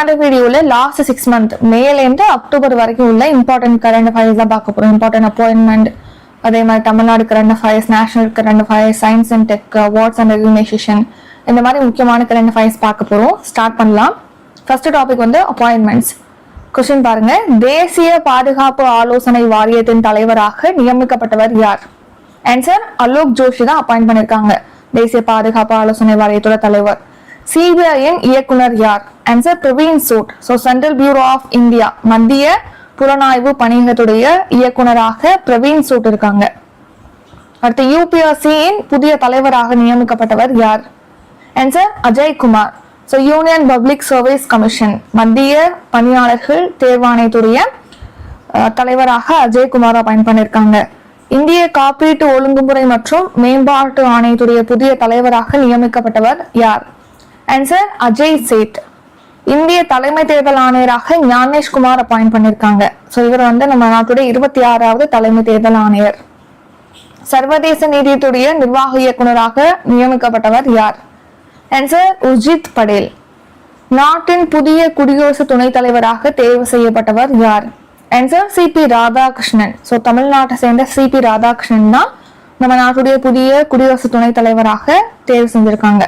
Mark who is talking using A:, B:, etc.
A: இந்த வீடியோல last 6 month மேல இருந்து அக்டோபர் வரைக்கும் உள்ள இம்பார்ட்டன்ட் கரண்ட் அஃபேர்ஸ் தான் பார்க்க போறோம். இம்பார்ட்டன்ட் அப்பாயின்மெண்ட், அதே மாதிரி Tamil Nadu current affairs, national current affairs, science and tech, awards and recognition, இந்த மாதிரி முக்கியமான கரண்ட் அஃபேர்ஸ் பார்க்க போறோம். ஸ்டார்ட் பண்ணலாம். ஃபர்ஸ்ட் டாபிக் வந்து அப்பாயின்மெண்ட்ஸ். கொஸ்டின் பாருங்க, தேசிய பாதுகாப்பு ஆலோசனை வாரியத்தின் தலைவராக நியமிக்கப்பட்டவர் யார்? ஆன்சர் அலோக் ஜோஷி தான் அப்பாயிண்ட் பண்ணிருக்காங்க தேசிய பாதுகாப்பு ஆலோசனை வாரியத்தோட தலைவர். சிபிஐயின் இயக்குனர் யார்? Answer Praveen Sood. Central bureau of India, மத்திய புலனாய்வு பணியகத்துடைய இயக்குனராக பிரவீன் சூட் இருக்காங்க. அடுத்து யூபிஎஸ்சியின் புதிய தலைவராக நியமிக்கப்பட்டவர் யார்? Answer Ajay Kumar. Union public service commission, மத்திய பணியாளர்கள் தேர்வாணையத்துடைய தலைவராக அஜய் குமார் அப்பாயிண்ட் பண்ணிருக்காங்க. இந்திய காப்பீட்டு ஒழுங்குமுறை மற்றும் மேம்பாட்டு ஆணையத்துடைய புதிய தலைவராக நியமிக்கப்பட்டவர் யார்? ஆன்சர் அஜய் சேட். இந்திய தலைமை தேர்தல் ஆணையராக ஞானேஷ்குமார் அப்பாயிண்ட் பண்ணிருக்காங்க. இவர் வந்து நம்ம நாட்டுடைய 26வது தலைமை தேர்தல் ஆணையர். சர்வதேச நீதித்துடைய நிர்வாக இயக்குநராக நியமிக்கப்பட்டவர் யார்? ஆன்சர் உர்ஜித் படேல். நாட்டின் புதிய குடியரசு துணைத் தலைவராக தேர்வு செய்யப்பட்டவர் யார்? Answer CP Radhakrishnan. தமிழ்நாட்டை சேர்ந்த சிபி ராதாகிருஷ்ணன் தான் நம்ம நாட்டுடைய புதிய குடியரசு துணைத் தலைவராக தேர்வு செஞ்சிருக்காங்க.